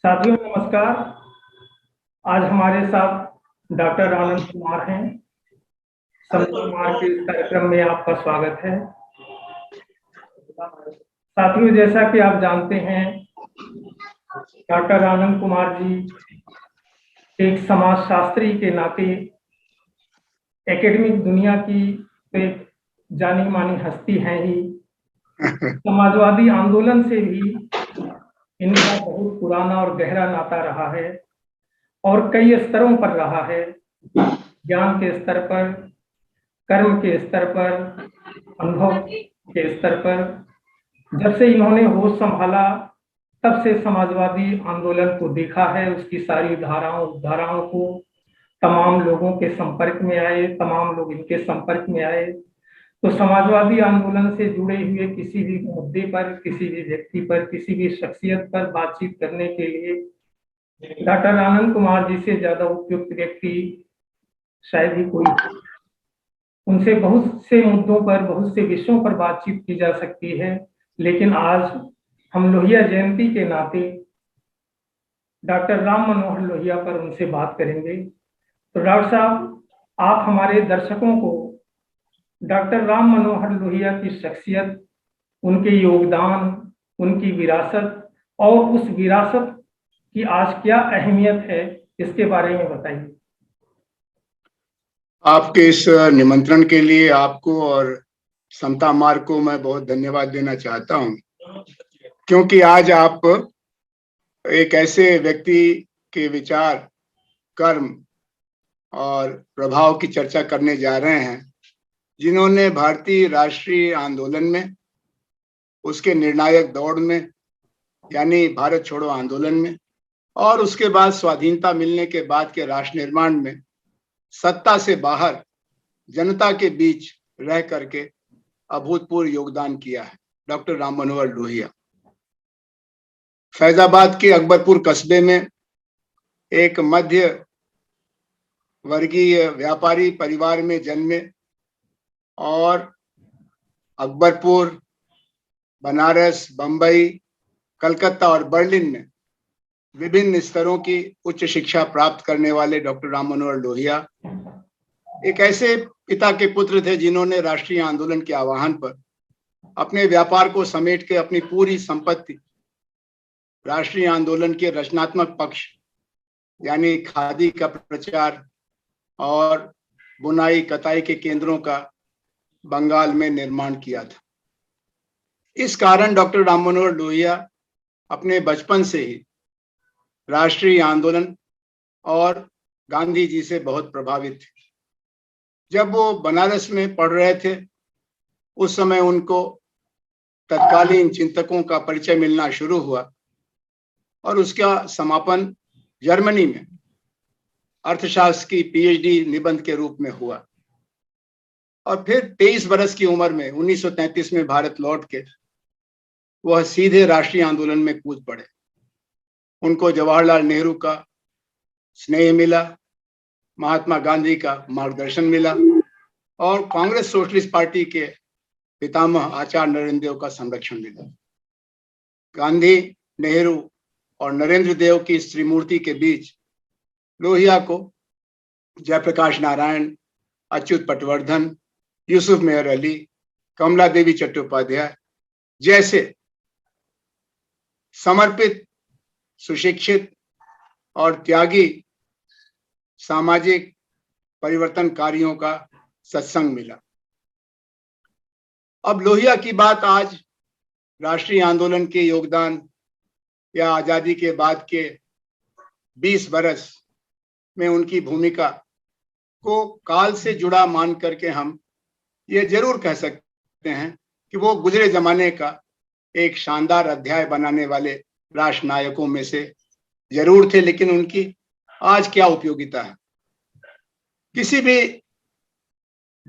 साथियों नमस्कार। आज हमारे साथ डॉक्टर आनंद कुमार हैं। समता मार्ग के इस कार्यक्रम में आपका स्वागत है। साथियों, जैसा कि आप जानते हैं, डॉक्टर आनंद कुमार जी एक समाजशास्त्री के नाते एकेडमिक दुनिया की एक जानी मानी हस्ती हैं ही। समाजवादी आंदोलन से भी इनका बहुत पुराना और गहरा नाता रहा है और कई स्तरों पर रहा है। ज्ञान के स्तर पर, कर्म के स्तर पर, अनुभव के स्तर पर। जब से इन्होंने होश संभाला तब से समाजवादी आंदोलन को देखा है, उसकी सारी धाराओं को, तमाम लोगों के संपर्क में आए, तमाम लोग इनके संपर्क में आए। तो समाजवादी आंदोलन से जुड़े हुए किसी भी मुद्दे पर, किसी भी व्यक्ति पर, किसी भी शख्सियत पर बातचीत करने के लिए डॉक्टर आनंद कुमार जी से ज्यादा उपयुक्त व्यक्ति शायद ही कोई। उनसे बहुत से मुद्दों पर, बहुत से विषयों पर बातचीत की जा सकती है, लेकिन आज हम लोहिया जयंती के नाते डॉक्टर राम मनोहर लोहिया पर उनसे बात करेंगे। तो डॉक्टर साहब, आप हमारे दर्शकों को डॉक्टर राम मनोहर लोहिया की शख्सियत, उनके योगदान, उनकी विरासत और उस विरासत की आज क्या अहमियत है, इसके बारे में बताइए। आपके इस निमंत्रण के लिए आपको और समता मार्ग को मैं बहुत धन्यवाद देना चाहता हूं, क्योंकि आज आप एक ऐसे व्यक्ति के विचार, कर्म और प्रभाव की चर्चा करने जा रहे हैं जिन्होंने भारतीय राष्ट्रीय आंदोलन में, उसके निर्णायक दौड़ में यानी भारत छोड़ो आंदोलन में, और उसके बाद स्वाधीनता मिलने के बाद के राष्ट्र निर्माण में सत्ता से बाहर जनता के बीच रह करके अभूतपूर्व योगदान किया है डॉक्टर राम मनोहर लोहिया। फैजाबाद के अकबरपुर कस्बे में एक मध्य वर्गीय व्यापारी परिवार में जन्मे और अकबरपुर, बनारस, बंबई, कलकत्ता और बर्लिन में विभिन्न स्तरों की उच्च शिक्षा प्राप्त करने वाले डॉक्टर राम मनोहर लोहिया एक ऐसे पिता के पुत्र थे जिन्होंने राष्ट्रीय आंदोलन के आह्वान पर अपने व्यापार को समेट के अपनी पूरी संपत्ति राष्ट्रीय आंदोलन के रचनात्मक पक्ष यानी खादी का प्रचार और बुनाई कताई के केंद्रों का बंगाल में निर्माण किया था। इस कारण डॉक्टर राम मनोहर लोहिया अपने बचपन से ही राष्ट्रीय आंदोलन और गांधी जी से बहुत प्रभावित थे। जब वो बनारस में पढ़ रहे थे उस समय उनको तत्कालीन चिंतकों का परिचय मिलना शुरू हुआ और उसका समापन जर्मनी में अर्थशास्त्र की पीएचडी निबंध के रूप में हुआ। और फिर 23 वर्ष की उम्र में 1933 में भारत लौट के वह सीधे राष्ट्रीय आंदोलन में कूद पड़े। उनको जवाहरलाल नेहरू का स्नेह मिला, महात्मा गांधी का मार्गदर्शन मिला और कांग्रेस सोशलिस्ट पार्टी के पितामह आचार्य नरेंद्र देव का संरक्षण मिला। गांधी, नेहरू और नरेंद्र देव की इस त्रिमूर्ति के बीच लोहिया को जयप्रकाश नारायण, अच्युत पटवर्धन, यूसुफ मेहर अली, कमला देवी चट्टोपाध्याय जैसे समर्पित, सुशिक्षित और त्यागी सामाजिक परिवर्तनकारियों का सत्संग मिला। अब लोहिया की बात आज राष्ट्रीय आंदोलन के योगदान या आजादी के बाद के 20 वर्ष में उनकी भूमिका को काल से जुड़ा मान करके हम ये जरूर कह सकते हैं कि वो गुजरे जमाने का एक शानदार अध्याय बनाने वाले राष्ट्र नायकों में से जरूर थे, लेकिन उनकी आज क्या उपयोगिता है। किसी भी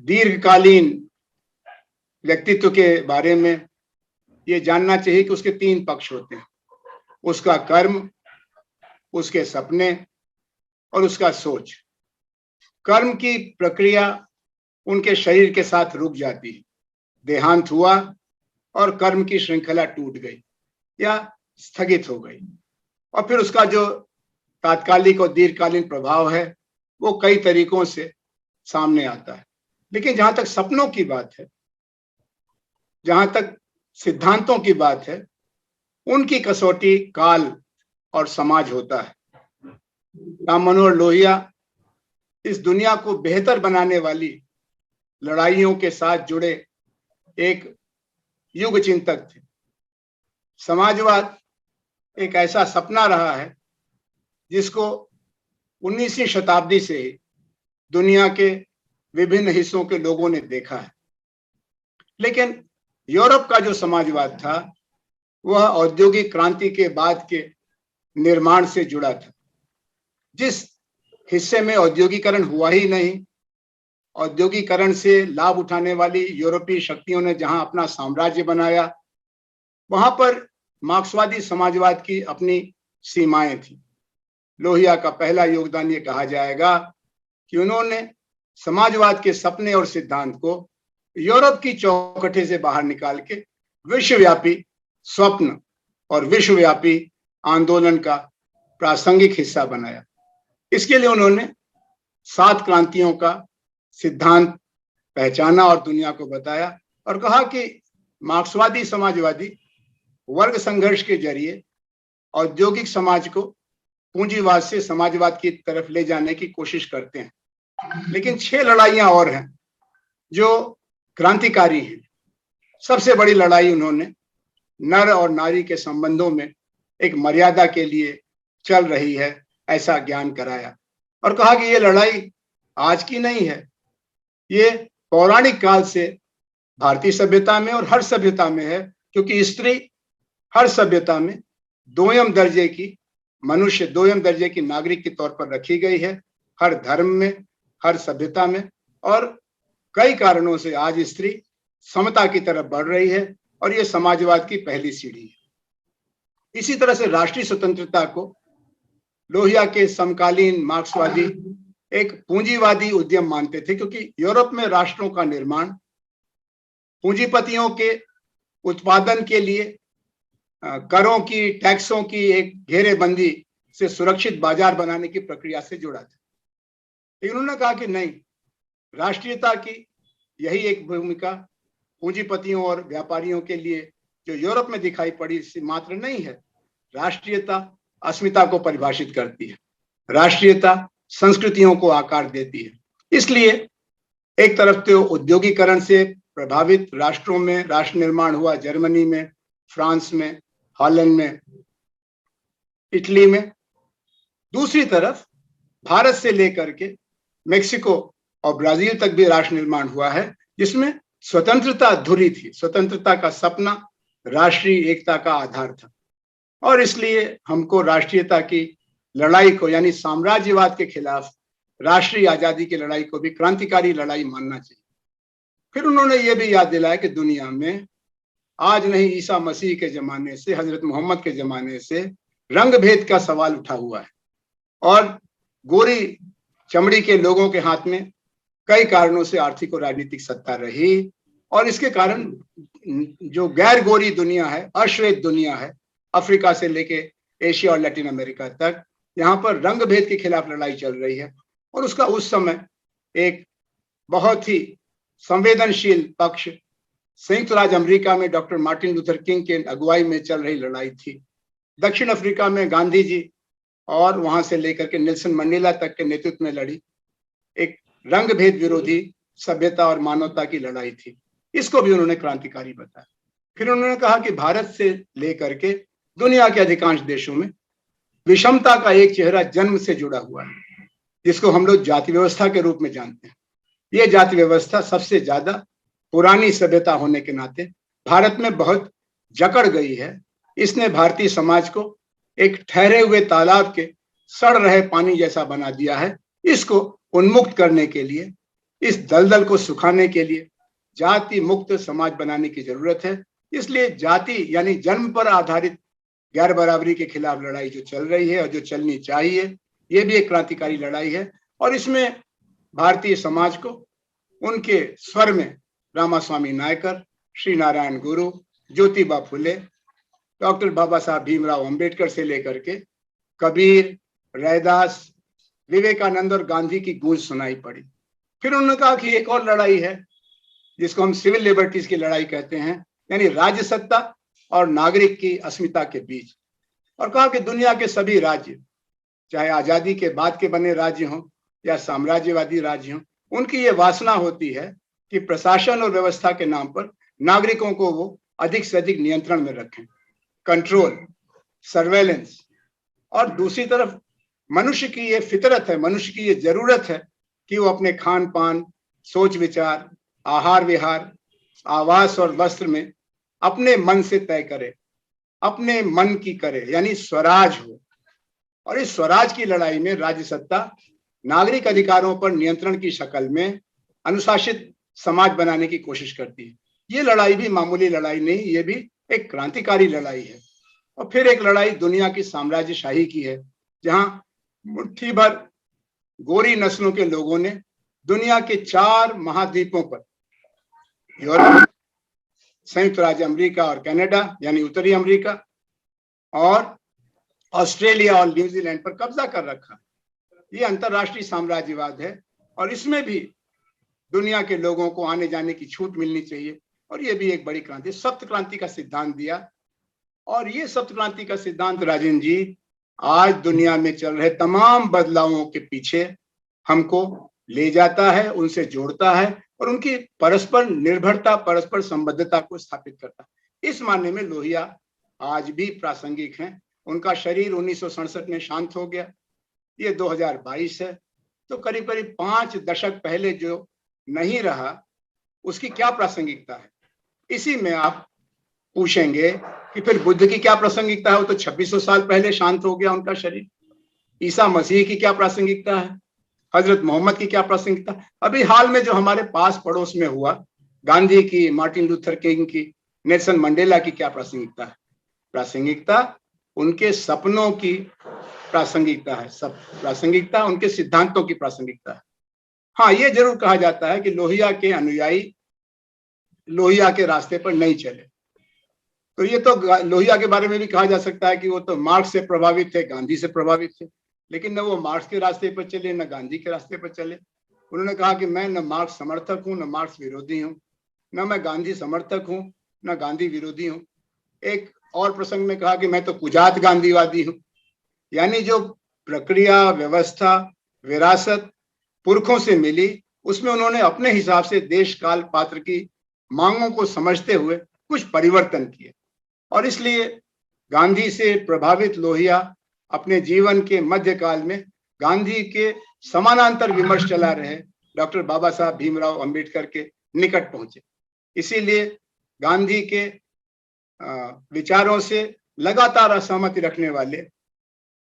दीर्घकालीन व्यक्तित्व के बारे में ये जानना चाहिए कि उसके 3 पक्ष होते हैं, उसका कर्म, उसके सपने और उसका सोच। कर्म की प्रक्रिया उनके शरीर के साथ रुक जाती है, देहांत हुआ और कर्म की श्रृंखला टूट गई या स्थगित हो गई। और फिर उसका जो तात्कालिक और दीर्घकालीन प्रभाव है वो कई तरीकों से सामने आता है। लेकिन जहां तक सपनों की बात है, जहां तक सिद्धांतों की बात है, उनकी कसौटी काल और समाज होता है। राम मनोहर लोहिया इस दुनिया को बेहतर बनाने वाली लड़ाइयों के साथ जुड़े एक युग चिंतक थे। समाजवाद एक ऐसा सपना रहा है जिसको 19वीं शताब्दी से ही दुनिया के विभिन्न हिस्सों के लोगों ने देखा है। लेकिन यूरोप का जो समाजवाद था वह औद्योगिक क्रांति के बाद के निर्माण से जुड़ा था। जिस हिस्से में औद्योगिकरण हुआ ही नहीं, औद्योगिकरण से लाभ उठाने वाली यूरोपीय शक्तियों ने जहां अपना साम्राज्य बनाया, वहां पर मार्क्सवादी समाजवाद की अपनी सीमाएं थी। लोहिया का पहला योगदान ये कहा जाएगा कि उन्होंने समाजवाद के सपने और सिद्धांत को यूरोप की चौखटे से बाहर निकाल के विश्वव्यापी स्वप्न और विश्वव्यापी आंदोलन का प्रासंगिक हिस्सा बनाया। इसके लिए उन्होंने 7 क्रांतियों का सिद्धांत पहचाना और दुनिया को बताया और कहा कि मार्क्सवादी समाजवादी वर्ग संघर्ष के जरिए औद्योगिक समाज को पूंजीवाद से समाजवाद की तरफ ले जाने की कोशिश करते हैं। लेकिन 6 लड़ाइयां और हैं जो क्रांतिकारी हैं। सबसे बड़ी लड़ाई उन्होंने नर और नारी के संबंधों में एक मर्यादा के लिए चल रही है ऐसा ज्ञान कराया और कहा कि ये लड़ाई आज की नहीं है, ये पौराणिक काल से भारतीय सभ्यता में और हर सभ्यता में है, क्योंकि स्त्री हर सभ्यता में दोयम दर्जे की मनुष्य, दोयम दर्जे की नागरिक के तौर पर रखी गई है, हर धर्म में, हर सभ्यता में। और कई कारणों से आज स्त्री समता की तरफ बढ़ रही है और ये समाजवाद की पहली सीढ़ी है। इसी तरह से राष्ट्रीय स्वतंत्रता को लोहिया के समकालीन मार्क्सवादी एक पूंजीवादी उद्यम मानते थे, क्योंकि यूरोप में राष्ट्रों का निर्माण पूंजीपतियों के उत्पादन के लिए करों की, टैक्सों की एक घेरेबंदी से सुरक्षित बाजार बनाने की प्रक्रिया से जुड़ा था। लेकिन उन्होंने कहा कि नहीं, राष्ट्रीयता की यही एक भूमिका पूंजीपतियों और व्यापारियों के लिए जो यूरोप में दिखाई पड़ी मात्र नहीं है। राष्ट्रीयता अस्मिता को परिभाषित करती है, राष्ट्रीयता संस्कृतियों को आकार देती है। इसलिए एक तरफ तो औद्योगिकरण से प्रभावित राष्ट्रों में राष्ट्र निर्माण हुआ, जर्मनी में, फ्रांस में, हॉलैंड में, इटली में। दूसरी तरफ भारत से लेकर के मेक्सिको और ब्राजील तक भी राष्ट्र निर्माण हुआ है, जिसमें स्वतंत्रता अधूरी थी। स्वतंत्रता का सपना राष्ट्रीय एकता का आधार था और इसलिए हमको राष्ट्रीयता की लड़ाई को, यानी साम्राज्यवाद के खिलाफ राष्ट्रीय आजादी की लड़ाई को भी क्रांतिकारी लड़ाई मानना चाहिए। फिर उन्होंने ये भी याद दिलाया कि दुनिया में आज नहीं, ईसा मसीह के जमाने से, हजरत मोहम्मद के जमाने से रंग भेद का सवाल उठा हुआ है और गोरी चमड़ी के लोगों के हाथ में कई कारणों से आर्थिक और राजनीतिक सत्ता रही और इसके कारण जो गैर गोरी दुनिया है, अश्वेत दुनिया है, अफ्रीका से लेके एशिया और लैटिन अमेरिका तक, यहाँ पर रंग भेद के खिलाफ लड़ाई चल रही है। और उसका उस समय एक बहुत ही संवेदनशील पक्ष संयुक्त राज्य अमेरिका में डॉक्टर मार्टिन लूथर किंग के अगुवाई में चल रही लड़ाई थी। दक्षिण अफ्रीका में गांधी जी और वहां से लेकर के नेल्सन मंडेला तक के नेतृत्व में लड़ी एक रंग भेद विरोधी सभ्यता और मानवता की लड़ाई थी। इसको भी उन्होंने क्रांतिकारी बताया। फिर उन्होंने कहा कि भारत से लेकर के दुनिया के अधिकांश देशों में विषमता का एक चेहरा जन्म से जुड़ा हुआ है, जिसको हम लोग जाति व्यवस्था के रूप में जानते हैं। ये जाति व्यवस्था सबसे ज्यादा पुरानी सभ्यता होने के नाते भारत में बहुत जकड़ गई है। इसने भारतीय समाज को एक ठहरे हुए तालाब के सड़ रहे पानी जैसा बना दिया है। इसको उन्मुक्त करने के लिए, इस दलदल को सुखाने के लिए जाति मुक्त समाज बनाने की जरूरत है। इसलिए जाति यानी जन्म पर आधारित गैर बराबरी के खिलाफ लड़ाई जो चल रही है और जो चलनी चाहिए, ये भी एक क्रांतिकारी लड़ाई है। और इसमें भारतीय समाज को उनके स्वर में रामास्वामी नायकर, श्री नारायण गुरु, ज्योतिबा फुले, डॉक्टर बाबा साहब भीमराव अंबेडकर से लेकर के कबीर, रैदास, विवेकानंद और गांधी की गूंज सुनाई पड़ी। फिर उन्होंने कहा कि एक और लड़ाई है जिसको हम सिविल लिबर्टीज की लड़ाई कहते हैं, यानी राज्य सत्ता और नागरिक की अस्मिता के बीच। और कहा कि दुनिया के सभी राज्य, चाहे आजादी के बाद के बने राज्य हों या साम्राज्यवादी राज्य हों, उनकी ये वासना होती है कि प्रशासन और व्यवस्था के नाम पर नागरिकों को वो अधिक से अधिक नियंत्रण में रखें, कंट्रोल, सर्वेलेंस। और दूसरी तरफ मनुष्य की ये फितरत है, मनुष्य की ये जरूरत है कि वो अपने खान पान, सोच विचार, आहार विहार, आवास और वस्त्र में अपने मन से तय करे, अपने मन की करे, यानी स्वराज हो। और इस स्वराज की लड़ाई में राज्य सत्ता नागरिक अधिकारों पर नियंत्रण की शक्ल में अनुशासित समाज बनाने की कोशिश करती है। ये लड़ाई भी मामूली लड़ाई नहीं, ये भी एक क्रांतिकारी लड़ाई है। और फिर एक लड़ाई दुनिया की साम्राज्यशाही की है, जहां मुट्ठी भर गोरी नस्लों के लोगों ने दुनिया के 4 महाद्वीपों पर, यूरोप, संयुक्त राज्य अमेरिका और कनाडा यानी उत्तरी अमेरिका, और ऑस्ट्रेलिया और न्यूजीलैंड पर कब्जा कर रखा। ये अंतरराष्ट्रीय साम्राज्यवाद है और इसमें भी दुनिया के लोगों को आने जाने की छूट मिलनी चाहिए। और ये भी एक बड़ी क्रांति, सप्त क्रांति का सिद्धांत दिया। और ये सप्त क्रांति का सिद्धांत, राजेंद्र जी, आज दुनिया में चल रहे तमाम बदलावों के पीछे हमको ले जाता है, उनसे जोड़ता है और उनकी परस्पर निर्भरता, परस्पर संबद्धता को स्थापित करता है। इस मानने में लोहिया आज भी प्रासंगिक हैं। उनका शरीर 1967 में शांत हो गया, ये 2022 है, तो करीब करीब 5 दशक पहले जो नहीं रहा उसकी क्या प्रासंगिकता है। इसी में आप पूछेंगे कि फिर बुद्ध की क्या प्रासंगिकता है, वो तो 2600 साल पहले शांत हो गया उनका शरीर। ईसा मसीह की क्या प्रासंगिकता है, हजरत मोहम्मद की क्या प्रासंगिकता। अभी हाल में जो हमारे पास पड़ोस में हुआ, गांधी की, मार्टिन लूथर किंग की, नेल्सन मंडेला की क्या प्रासंगिकता है। प्रासंगिकता उनके सपनों की प्रासंगिकता है, सब प्रासंगिकता उनके सिद्धांतों की प्रासंगिकता है। हाँ, ये जरूर कहा जाता है कि लोहिया के अनुयायी लोहिया के रास्ते पर नहीं चले। तो ये तो लोहिया के बारे में भी कहा जा सकता है कि वो तो मार्क्स से प्रभावित थे, गांधी से प्रभावित थे, लेकिन न वो मार्क्स के रास्ते पर चले न गांधी के रास्ते पर चले। उन्होंने कहा कि मैं न मार्क्स समर्थक हूं न मार्क्स विरोधी हूं, न मैं गांधी समर्थक हूं न गांधी विरोधी हूं। एक और प्रसंग में कहा कि मैं तो कुजात गांधीवादी हूं, यानी जो प्रक्रिया, व्यवस्था, विरासत पुरखों से मिली, उसमें उन्होंने अपने हिसाब से देश काल पात्र की मांगों को समझते हुए कुछ परिवर्तन किए। और इसलिए गांधी से प्रभावित लोहिया अपने जीवन के मध्यकाल में गांधी के समानांतर विमर्श चला रहे डॉक्टर बाबा साहब भीमराव अंबेडकर के निकट पहुंचे। इसीलिए गांधी के विचारों से लगातार असहमति रखने वाले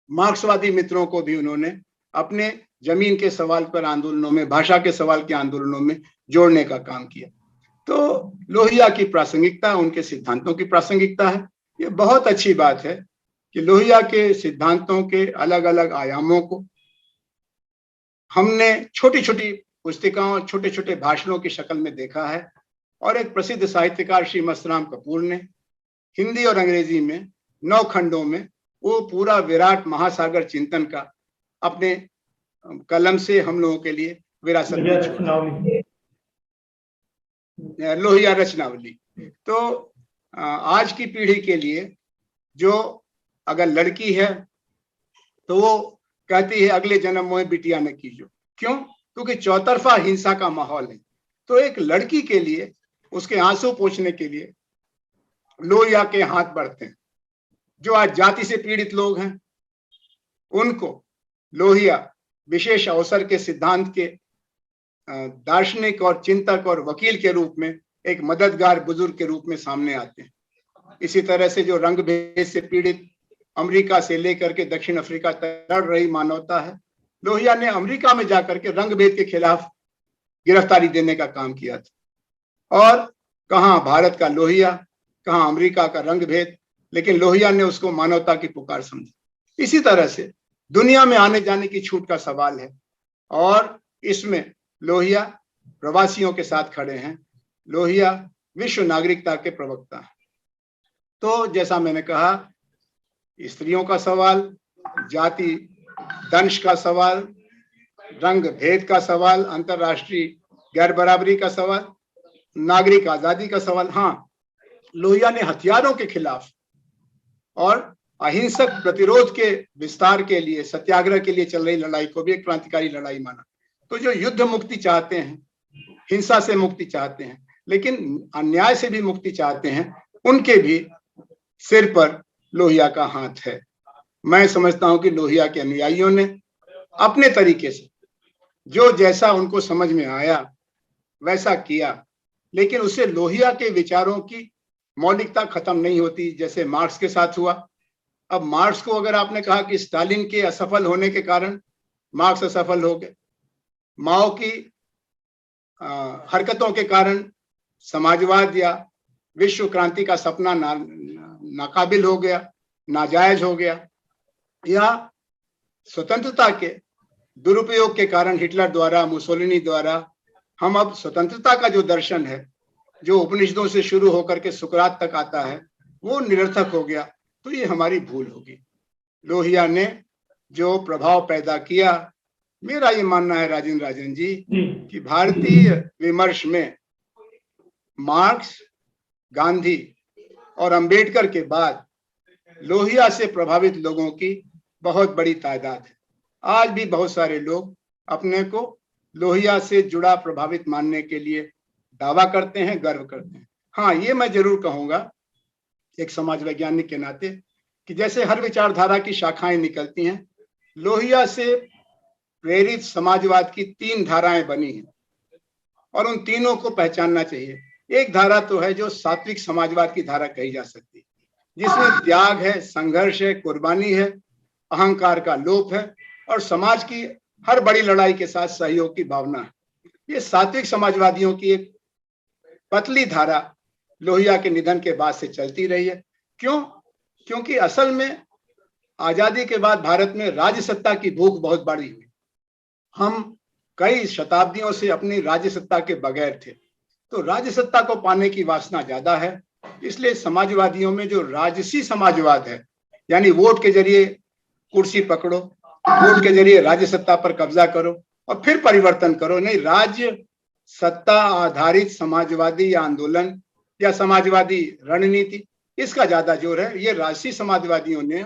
मार्क्सवादी मित्रों को भी उन्होंने अपने जमीन के सवाल पर आंदोलनों में, भाषा के सवाल के आंदोलनों में जोड़ने का काम किया। तो लोहिया की प्रासंगिकता उनके सिद्धांतों की प्रासंगिकता है। ये बहुत अच्छी बात है कि लोहिया के सिद्धांतों के अलग अलग आयामों को हमने छोटी छोटी पुस्तिकाओं, छोटे छोटे भाषणों की शक्ल में देखा है। और एक प्रसिद्ध साहित्यकार श्री मस्तराम कपूर ने हिंदी और अंग्रेजी में 9 खंडों में वो पूरा विराट महासागर चिंतन का अपने कलम से हम लोगों के लिए विरासत में छोड़ा, लोहिया रचनावली। तो आज की पीढ़ी के लिए जो अगर लड़की है तो वो कहती है अगले जन्म में बिटिया न कीजो। क्यों? क्योंकि चौतरफा हिंसा का माहौल है। तो एक लड़की के लिए उसके आंसू पोंछने के लिए लोहिया के हाथ बढ़ते हैं। जो आज जाति से पीड़ित लोग हैं उनको लोहिया विशेष अवसर के सिद्धांत के दार्शनिक और चिंतक और वकील के रूप में, एक मददगार बुजुर्ग के रूप में सामने आते हैं। इसी तरह से जो रंग भेद से पीड़ित अमेरिका से लेकर के दक्षिण अफ्रीका तक लड़ रही मानवता है, लोहिया ने अमेरिका में जाकर के रंग भेद के खिलाफ गिरफ्तारी देने का काम किया था। और कहाँ भारत का लोहिया, कहाँ अमेरिका का रंग भेद, लेकिन लोहिया ने उसको मानवता की पुकार समझी। इसी तरह से दुनिया में आने जाने की छूट का सवाल है और इसमें लोहिया प्रवासियों के साथ खड़े हैं। लोहिया विश्व नागरिकता के प्रवक्ता हैं। तो जैसा मैंने कहा, स्त्रियों का सवाल, जाति दंश का सवाल, रंग भेद का सवाल, अंतरराष्ट्रीय गैर बराबरी का सवाल, नागरिक आजादी का सवाल। हाँ, लोहिया ने हथियारों के खिलाफ और अहिंसक प्रतिरोध के विस्तार के लिए, सत्याग्रह के लिए चल रही लड़ाई को भी एक क्रांतिकारी लड़ाई माना। तो जो युद्ध मुक्ति चाहते हैं, हिंसा से मुक्ति चाहते हैं, लेकिन अन्याय से भी मुक्ति चाहते हैं, उनके भी सिर पर लोहिया का हाथ है। मैं समझता हूं कि लोहिया के अनुयायियों ने अपने तरीके से जो जैसा उनको समझ में आया वैसा किया, लेकिन उससे लोहिया के विचारों की मौलिकता खत्म नहीं होती, जैसे मार्क्स के साथ हुआ। अब मार्क्स को अगर आपने कहा कि स्टालिन के असफल होने के कारण मार्क्स असफल हो गए, माओ की हरकतों के कारण समाजवाद या विश्व क्रांति का सपना नाकाबिल हो गया, नाजायज हो गया, या स्वतंत्रता के दुरुपयोग के कारण हिटलर द्वारा, मुसोलिनी द्वारा हम अब स्वतंत्रता का जो दर्शन है, जो उपनिषदों से शुरू होकर के सुकरात तक आता है, वो निरर्थक हो गया। तो ये हमारी भूल होगी। लोहिया ने जो प्रभाव पैदा किया, मेरा ये मानना है राजन जी कि भारतीय विमर्श में मार्क्स, गांधी और अंबेडकर के बाद लोहिया से प्रभावित लोगों की बहुत बड़ी तादाद है। आज भी बहुत सारे लोग अपने को लोहिया से जुड़ा, प्रभावित मानने के लिए दावा करते हैं, गर्व करते हैं। हाँ, ये मैं जरूर कहूंगा एक समाज वैज्ञानिक के नाते कि जैसे हर विचारधारा की शाखाएं निकलती हैं, लोहिया से प्रेरित समाजवाद की 3 धाराएं बनी हैं और उन तीनों को पहचानना चाहिए। एक धारा तो है जो सात्विक समाजवाद की धारा कही जा सकती है, जिसमें त्याग है, संघर्ष है, कुर्बानी है, अहंकार का लोप है और समाज की हर बड़ी लड़ाई के साथ सहयोग की भावना है। ये सात्विक समाजवादियों की एक पतली धारा लोहिया के निधन के बाद से चलती रही है। क्यों? क्योंकि असल में आजादी के बाद भारत में राज्य सत्ता की भूख बहुत बड़ी हुई। हम कई शताब्दियों से अपनी राज्य सत्ता के बगैर थे, तो राज्य सत्ता को पाने की वासना ज्यादा है। इसलिए समाजवादियों में जो राजसी समाजवाद है, यानी वोट के जरिए कुर्सी पकड़ो, वोट के जरिए राज्य सत्ता पर कब्जा करो और फिर परिवर्तन करो, नहीं, राज्य सत्ता आधारित समाजवादी आंदोलन या समाजवादी रणनीति, इसका ज्यादा जोर है। ये राजसी समाजवादियों ने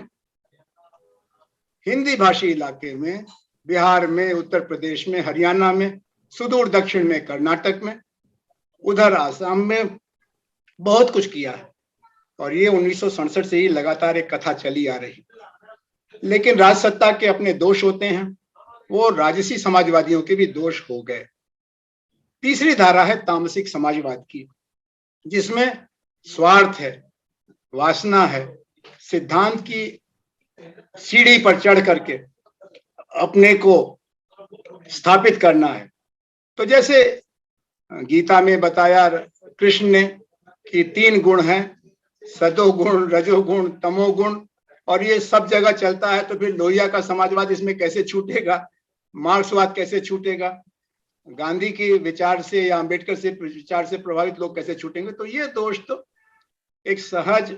हिंदी भाषी इलाके में, बिहार में, उत्तर प्रदेश में, हरियाणा में, सुदूर दक्षिण में, कर्नाटक में, उधर आसाम में बहुत कुछ किया है और ये 1967 से ही लगातार एक कथा चली आ रही। लेकिन राज सत्ता के अपने दोष होते हैं, वो राजसी समाजवादियों के भी दोष हो गए। तीसरी धारा है तामसिक समाजवाद की, जिसमें स्वार्थ है, वासना है, सिद्धांत की सीढ़ी पर चढ़ करके अपने को स्थापित करना है। तो जैसे गीता में बताया कृष्ण ने कि 3 गुण हैं, सतोगुण, रजोगुण, तमोगुण, और ये सब जगह चलता है। तो फिर लोहिया का समाजवाद इसमें कैसे छूटेगा? मार्क्सवाद कैसे छूटेगा? गांधी के विचार से या अंबेडकर से विचार से प्रभावित लोग कैसे छूटेंगे? तो ये दोष तो एक सहज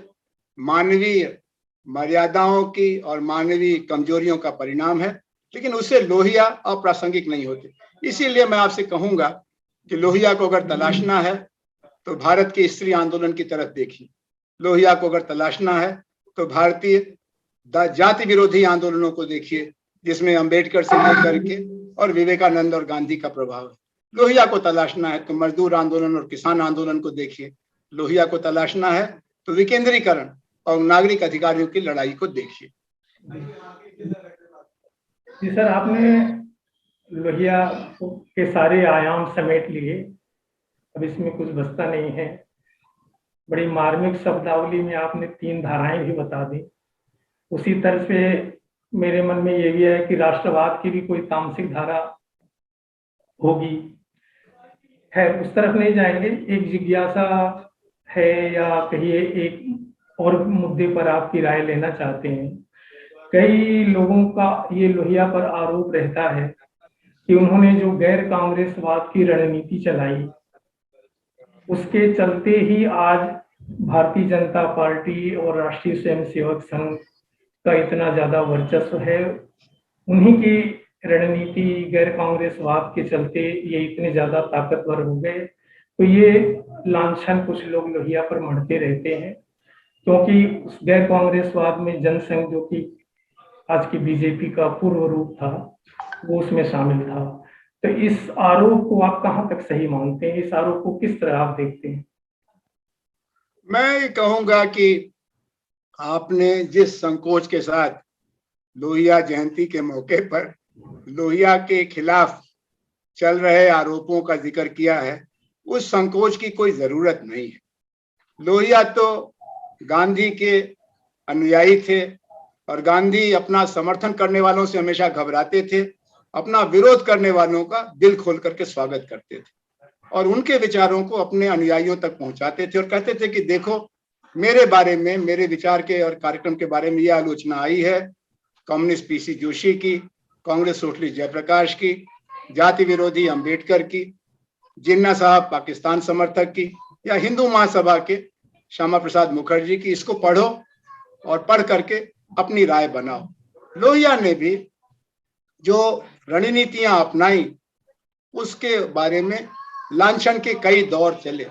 मानवीय मर्यादाओं की और मानवीय कमजोरियों का परिणाम है, लेकिन उससे लोहिया अप्रासंगिक नहीं होते। इसीलिए मैं आपसे कहूंगा कि लोहिया को अगर तलाशना है तो भारत के स्त्री आंदोलन की तरफ देखिए, लोहिया को अगर तलाशना है तो भारतीय जाति विरोधी आंदोलनों को देखिए, जिसमें अंबेडकर से लेकर के और विवेकानंद और गांधी का प्रभाव है। लोहिया को तलाशना है तो मजदूर आंदोलन और किसान आंदोलन को देखिए। लोहिया को तलाशना है तो विकेंद्रीकरण और नागरिक अधिकारियों की लड़ाई को देखिए। जी सर, आपने लोहिया के सारे आयाम समेट लिए, अब इसमें कुछ बचता नहीं है। बड़ी मार्मिक शब्दावली में आपने 3 धाराएं भी बता दी। उसी तरह से मेरे मन में ये भी है कि राष्ट्रवाद की भी कोई तामसिक धारा होगी। है, उस तरफ नहीं जाएंगे। एक जिज्ञासा है या कहिए एक और मुद्दे पर आपकी राय लेना चाहते हैं। कई लोगों का ये लोहिया पर आरोप रहता है कि उन्होंने जो गैर कांग्रेसवाद की रणनीति चलाई, उसके चलते ही आज भारतीय जनता पार्टी और राष्ट्रीय स्वयंसेवक संघ का इतना ज्यादा वर्चस्व है, उन्हीं की रणनीति गैर कांग्रेसवाद के चलते ये इतने ज्यादा ताकतवर हो गए। तो ये लांछन कुछ लोग लोहिया पर मढ़ते रहते हैं, क्योंकि उस गैर कांग्रेसवाद में जनसंघ, जो कि आज की बीजेपी का पूर्व रूप था, वो उसमें शामिल था। तो इस आरोप को आप कहां तक सही मानते हैं? इस आरोप को किस तरह आप देखते हैं? मैं ये कहूंगा कि आपने जिस संकोच के साथ लोहिया जयंती के मौके पर लोहिया के खिलाफ चल रहे आरोपों का जिक्र किया है, उस संकोच की कोई जरूरत नहीं है। लोहिया तो गांधी के अनुयायी थे और गांधी अपना समर्थन करने वालों से हमेशा घबराते थे, अपना विरोध करने वालों का दिल खोल करके स्वागत करते थे और उनके विचारों को अपने अनुयायियों तक पहुंचाते थे और कहते थे कि देखो, मेरे बारे में, मेरे विचार के और कार्यक्रम के बारे में यह आलोचना आई है कम्युनिस्ट पीसी जोशी की, कांग्रेस सोशलिस्ट जयप्रकाश की, जाति विरोधी अंबेडकर की, जिन्ना साहब पाकिस्तान समर्थक की, या हिंदू महासभा के श्यामा प्रसाद मुखर्जी की। इसको पढ़ो और पढ़ करके अपनी राय बनाओ। लोहिया ने भी जो रणनीतियां अपनाई उसके बारे में लांछन के कई दौर चले।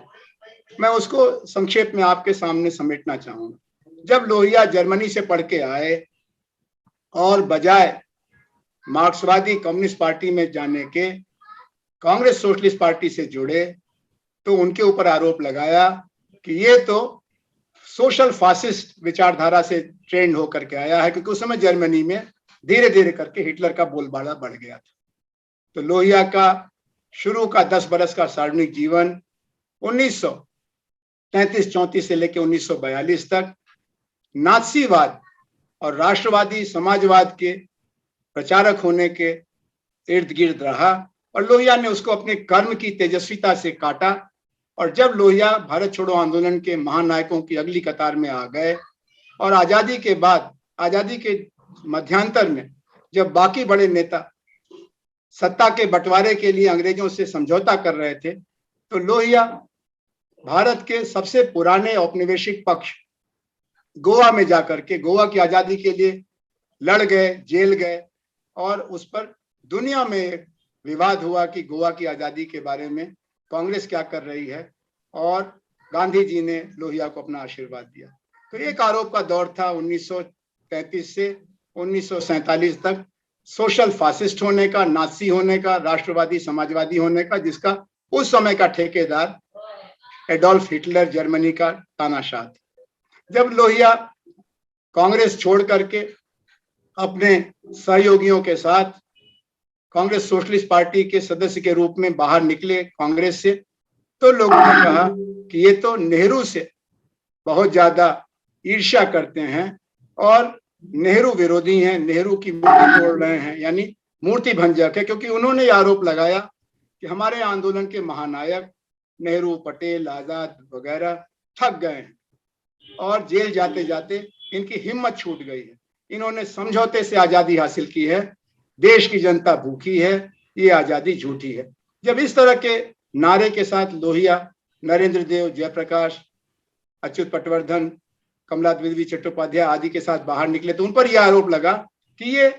मैं उसको संक्षेप में आपके सामने समेटना चाहूंगा। जब लोहिया जर्मनी से पढ़ के आए और बजाय मार्क्सवादी कम्युनिस्ट पार्टी में जाने के कांग्रेस सोशलिस्ट पार्टी से जुड़े, तो उनके ऊपर आरोप लगाया कि ये तो सोशल फासिस्ट विचारधारा से ट्रेंड होकर के आया है, क्योंकि उस समय जर्मनी में धीरे धीरे करके हिटलर का बोलबाला बढ़ गया था। तो लोहिया का शुरू का 10 बरस का सार्वजनिक जीवन 1933-34 से लेकर 1942 तक नाथसीवाद और राष्ट्रवादी समाजवाद के प्रचारक होने के इर्द गिर्द रहा और लोहिया ने उसको अपने कर्म की तेजस्विता से काटा। और जब लोहिया भारत छोड़ो आंदोलन के महानायकों की अगली कतार में आ गए और आजादी के बाद, आजादी के मध्यांतर में जब बाकी बड़े नेता सत्ता के बंटवारे के लिए अंग्रेजों से समझौता कर रहे थे, तो लोहिया भारत के सबसे पुराने औपनिवेशिक पक्ष गोवा में जाकर के गोवा की आजादी के लिए लड़ गए, जेल गए और उस पर दुनिया में विवाद हुआ कि गोवा की आजादी के बारे में कांग्रेस क्या कर रही है, और गांधी जी ने लोहिया को अपना आशीर्वाद दिया। तो एक आरोप का दौर था 1933 से 1947 तक सोशल फासिस्ट होने का, नाजी होने का, राष्ट्रवादी समाजवादी होने का, जिसका उस समय का ठेकेदार एडोल्फ हिटलर जर्मनी का तानाशाह था। जब लोहिया कांग्रेस छोड़ करके अपने सहयोगियों के साथ कांग्रेस सोशलिस्ट पार्टी के सदस्य के रूप में बाहर निकले कांग्रेस से, तो लोगों ने कहा कि ये तो नेहरू से बहुत ज्यादा ईर्ष्या करते हैं और नेहरू विरोधी हैं, नेहरू की मूर्ति तोड़ रहे हैं, यानी मूर्ति भंजक है। क्योंकि उन्होंने आरोप लगाया कि हमारे आंदोलन के महानायक नेहरू, पटेल, आजाद वगैरह थक गए हैं और जेल जाते जाते इनकी हिम्मत छूट गई है। इन्होंने समझौते से आजादी हासिल की है, देश की जनता भूखी है, ये आजादी झूठी है। जब इस तरह के नारे के साथ लोहिया नरेंद्र देव, जयप्रकाश, अच्युत पटवर्धन, कमला द्विवेदी चट्टोपाध्याय आदि के साथ बाहर निकले, तो उन पर यह आरोप लगा कि ये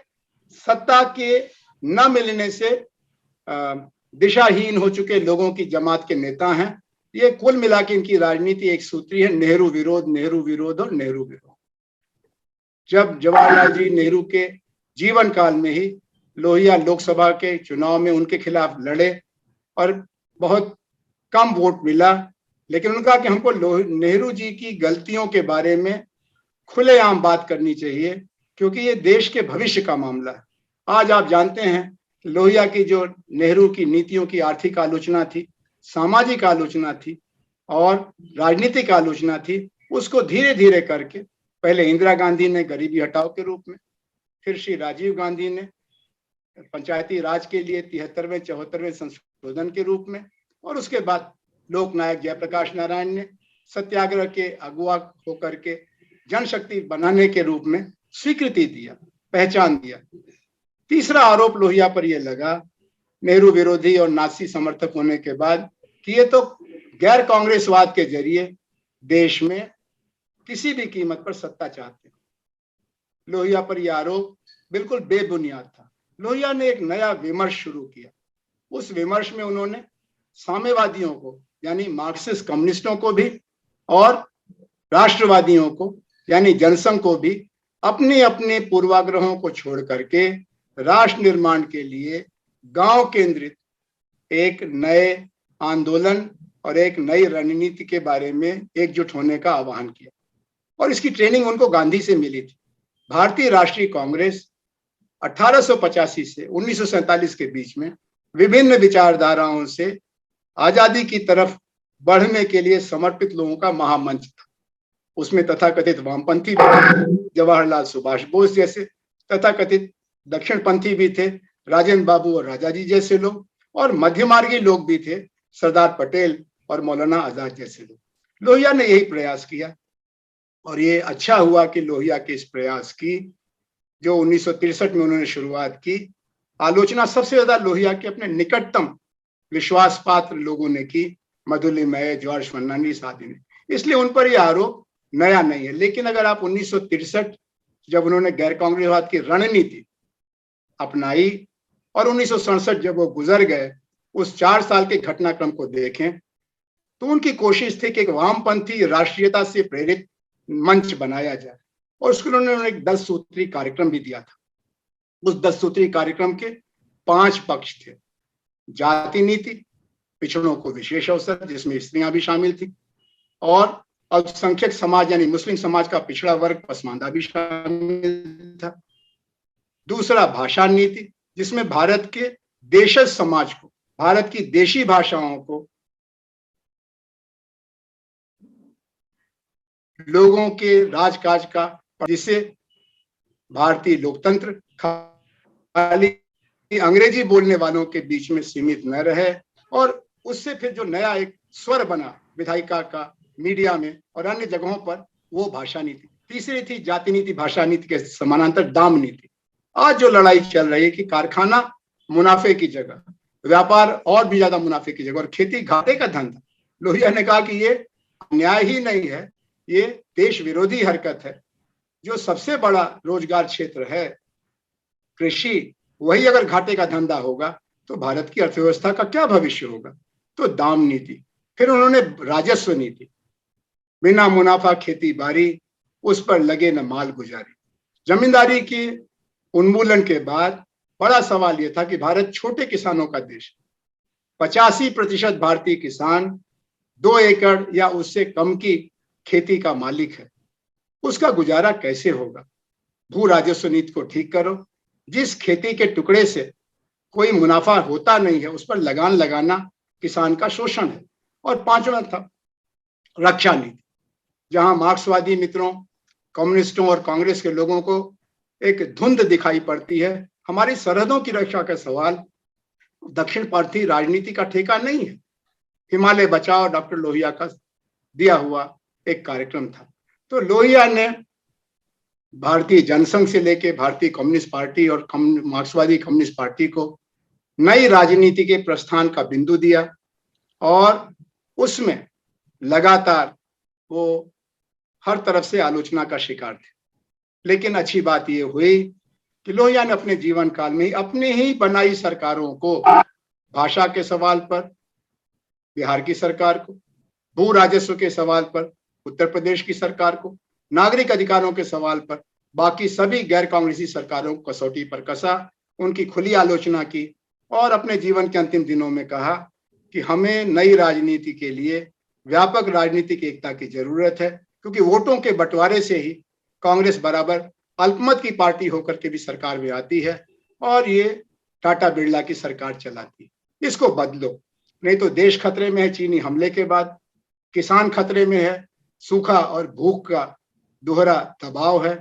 सत्ता के न मिलने से दिशाहीन हो चुके लोगों की जमात के नेता हैं। ये कुल मिला के इनकी राजनीति एक सूत्री है, नेहरू विरोध, नेहरू विरोध और नेहरू विरोध। जब जवाहरलाल जी नेहरू के जीवन काल में ही लोहिया लोकसभा के चुनाव में उनके खिलाफ लड़े और बहुत कम वोट मिला, लेकिन उन्होंने कहा कि हमको नेहरू जी की गलतियों के बारे में खुलेआम बात करनी चाहिए, क्योंकि ये देश के भविष्य का मामला है। आज आप जानते हैं लोहिया की जो नेहरू की नीतियों की आर्थिक आलोचना थी, सामाजिक आलोचना थी और राजनीतिक आलोचना थी, उसको धीरे धीरे करके पहले इंदिरा गांधी ने गरीबी हटाओ के रूप में, फिर श्री राजीव गांधी ने पंचायती राज के लिए 73वें 74वें संशोधन के रूप में, और उसके बाद लोकनायक जयप्रकाश नारायण ने सत्याग्रह के अगुवा होकर के जनशक्ति बनाने के रूप में स्वीकृति दिया, पहचान दिया। तीसरा आरोप लोहिया पर यह लगा, नेहरू विरोधी और नाजी समर्थक होने के बाद, कि ये तो गैर कांग्रेसवाद के जरिए देश में किसी भी कीमत पर सत्ता चाहते हैं। लोहिया पर यह आरोप बिल्कुल बेबुनियाद था। लोहिया ने एक नया विमर्श शुरू किया। उस विमर्श में उन्होंने साम्यवादियों को यानी मार्क्सिस्ट कम्युनिस्टों को भी और राष्ट्रवादियों को यानी जनसंघ को भी अपने अपने पूर्वाग्रहों को छोड़ करके राष्ट्र निर्माण के लिए गांव केंद्रित एक नए आंदोलन और एक नई रणनीति के बारे में एकजुट होने का आह्वान किया। और इसकी ट्रेनिंग उनको गांधी से मिली थी। भारतीय राष्ट्रीय कांग्रेस 1885 से 1947 के बीच में विभिन्न विचारधाराओं से आजादी की तरफ बढ़ने के लिए समर्पित लोगों का महामंच था। उसमें तथाकथित वामपंथी जवाहरलाल सुभाष बोस जैसे, तथाकथित दक्षिणपंथी भी थे, राजेंद्र बाबू और राजाजी जैसे लोग, और मध्यमार्गी लोग भी थे, सरदार पटेल और मौलाना आजाद जैसे लोग। लोहिया ने यही प्रयास किया और ये अच्छा हुआ कि लोहिया के इस प्रयास की जो 1963 में उन्होंने शुरुआत की, आलोचना सबसे ज्यादा लोहिया के अपने निकटतम विश्वास पात्र लोगों ने की, मधुली मय, जॉर्ज फर्नांडिस आदि ने। इसलिए उन पर यह आरोप नया नहीं है। लेकिन अगर आप 1963 जब उन्होंने गैर कांग्रेसवाद की रणनीति अपनाई और 1967 जब वो गुजर गए, उस 4 साल के घटनाक्रम को देखें तो उनकी कोशिश थी कि एक वामपंथी राष्ट्रीयता से प्रेरित मंच बनाया जाए और उसके लिए उन्होंने एक 10 सूत्री कार्यक्रम भी दिया था। उस 10 सूत्री कार्यक्रम के 5 पक्ष थे। जाति नीति, पिछड़ों को विशेष अवसर जिसमें स्त्रियां भी शामिल थी, और अल्पसंख्यक समाज यानी मुस्लिम समाज का पिछड़ा वर्ग पसमानदा भी शामिल था। दूसरा भाषा नीति, जिसमें भारत के देशज समाज को, भारत की देशी भाषाओं को लोगों के राजकाज का, जिससे भारतीय लोकतंत्र खाली अंग्रेजी बोलने वालों के बीच में सीमित न रहे, और उससे फिर जो नया एक स्वर बना विधायिका का मीडिया में और अन्य जगहों पर, वो भाषा नीति। तीसरी थी जाति नीति, भाषा नीति के समानांतर दाम नीति। आज जो लड़ाई चल रही है कि कारखाना मुनाफे की जगह, व्यापार और भी ज्यादा मुनाफे की जगह, और खेती घाटे का धंधा। लोहिया ने कहा कि ये न्याय ही नहीं है, ये देश विरोधी हरकत है। जो सबसे बड़ा रोजगार क्षेत्र है कृषि, वही अगर घाटे का धंधा होगा तो भारत की अर्थव्यवस्था का क्या भविष्य होगा। तो दाम नीति। फिर उन्होंने राजस्व नीति, बिना मुनाफा खेती बाड़ी, उस पर लगे न माल गुजारी। जमींदारी की उन्मूलन के बाद बड़ा सवाल यह था कि भारत छोटे किसानों का देश, 85% भारतीय किसान 2 एकड़ या उससे कम की खेती का मालिक है। उसका गुजारा कैसे होगा। भू राजस्व नीति को ठीक करो। जिस खेती के टुकड़े से कोई मुनाफा होता नहीं है, उस पर लगान लगाना किसान का शोषण है। और 5वां था रक्षा नीति, जहां मार्क्सवादी मित्रों, कम्युनिस्टों और कांग्रेस के लोगों को एक धुंध दिखाई पड़ती है। हमारी सरहदों की रक्षा का सवाल दक्षिणपंथी राजनीति का ठेका नहीं है। हिमालय बचाओ डॉक्टर लोहिया का दिया हुआ एक कार्यक्रम था। तो लोहिया ने भारतीय जनसंघ से लेके भारतीय कम्युनिस्ट पार्टी और मार्क्सवादी कम्युनिस्ट पार्टी को नई राजनीति के प्रस्थान का बिंदु दिया, और उसमें लगातार वो हर तरफ से आलोचना का शिकार थे। लेकिन अच्छी बात यह हुई कि लोहिया ने अपने जीवन काल में अपने ही बनाई सरकारों को, भाषा के सवाल पर बिहार की सरकार को, भू राजस्व के सवाल पर उत्तर प्रदेश की सरकार को, नागरिक अधिकारों के सवाल पर बाकी सभी गैर कांग्रेसी सरकारों को कसौटी पर कसा, उनकी खुली आलोचना की, और अपने जीवन के अंतिम दिनों में कहा कि हमें नई राजनीति के लिए व्यापक राजनीतिक एकता की जरूरत है, क्योंकि वोटों के बंटवारे से ही कांग्रेस बराबर अल्पमत की पार्टी होकर के भी सरकार में आती है और ये टाटा बिरला की सरकार चलाती है। इसको बदलो, नहीं तो देश खतरे में है। चीनी हमले के बाद किसान खतरे में है, सूखा और भूख का दोहरा दबाव है।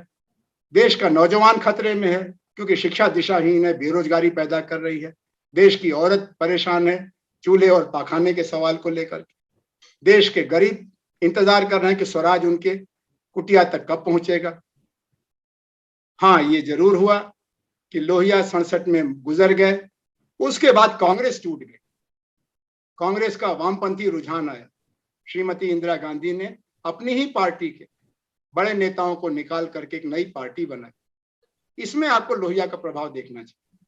देश का नौजवान खतरे में है क्योंकि शिक्षा दिशाहीन है, बेरोजगारी पैदा कर रही है। देश की औरत परेशान है चूल्हे और पाखाने के सवाल को लेकर। देश के गरीब इंतजार कर रहे हैं कि स्वराज उनके कुटिया तक कब पहुंचेगा। हाँ, ये जरूर हुआ कि लोहिया 67 में गुजर गए, उसके बाद कांग्रेस टूट गई। कांग्रेस का वामपंथी रुझान आया। श्रीमती इंदिरा गांधी ने अपनी ही पार्टी के बड़े नेताओं को निकाल करके एक नई पार्टी बनाई इसमें आपको लोहिया का प्रभाव देखना चाहिए,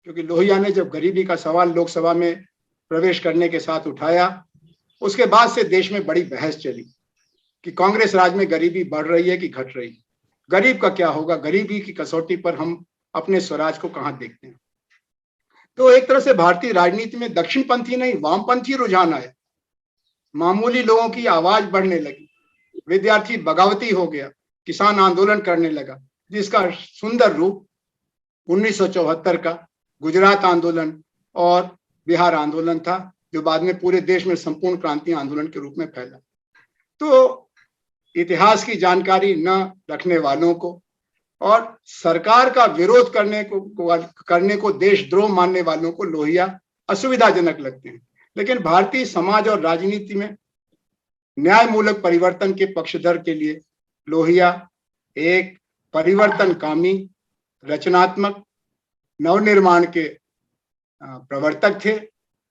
क्योंकि लोहिया ने जब गरीबी का सवाल लोकसभा में प्रवेश करने के साथ उठाया, उसके बाद से देश में बड़ी बहस चली कि कांग्रेस राज में गरीबी बढ़ रही है कि घट रही है, गरीब का क्या होगा, गरीबी की कसौटी पर हम अपने स्वराज को कहां देखते हैं। तो एक तरह से भारतीय राजनीति में दक्षिणपंथी नहीं वामपंथी रुझान आया, मामूली लोगों की आवाज बढ़ने लगी, विद्यार्थी बगावती हो गया, किसान आंदोलन करने लगा, जिसका सुंदर रूप 1974 का गुजरात आंदोलन और बिहार आंदोलन था, जो बाद में पूरे देश में संपूर्ण क्रांति आंदोलन के रूप में फैला। तो इतिहास की जानकारी न रखने वालों को और सरकार का विरोध करने को देशद्रोह मानने वालों को लोहिया असुविधाजनक लगते हैं, लेकिन भारतीय समाज और राजनीति में न्यायमूलक परिवर्तन के पक्षधर के लिए लोहिया एक परिवर्तनकामी, रचनात्मक, नवनिर्माण के प्रवर्तक थे,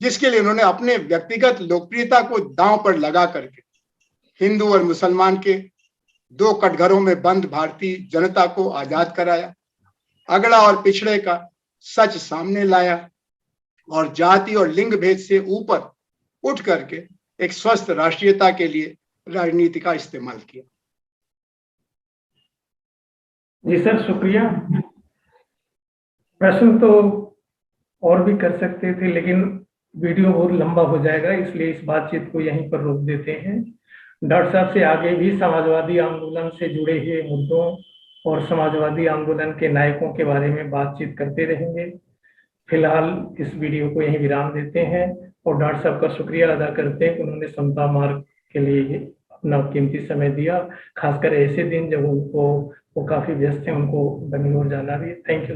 जिसके लिए उन्होंने अपने व्यक्तिगत लोकप्रियता को दांव पर लगा करके हिंदू और मुसलमान के दो कटघरों में बंद भारतीय जनता को आजाद कराया, अगड़ा और पिछड़े का सच सामने लाया और जाति और लिंग भेद से ऊपर उठ करके एक स्वस्थ राष्ट्रीयता के लिए राजनीति का इस्तेमाल किया। जी सर, शुक्रिया। प्रश्न तो और भी कर सकते थे, लेकिन वीडियो बहुत लंबा हो जाएगा, इसलिए इस बातचीत को यहीं पर रोक देते हैं। डॉक्टर साहब से आगे भी समाजवादी आंदोलन से जुड़े हुए मुद्दों और समाजवादी आंदोलन के नायकों के बारे में बातचीत करते रहेंगे। फिलहाल इस वीडियो को यहीं विराम देते हैं और डॉक्टर साहब का शुक्रिया अदा करते हैं कि उन्होंने समता मार्ग के लिए अपना कीमती समय दिया, खासकर ऐसे दिन जब वो काफी व्यस्त हैं, उनको बंगलोर जाना भी है। Thank you.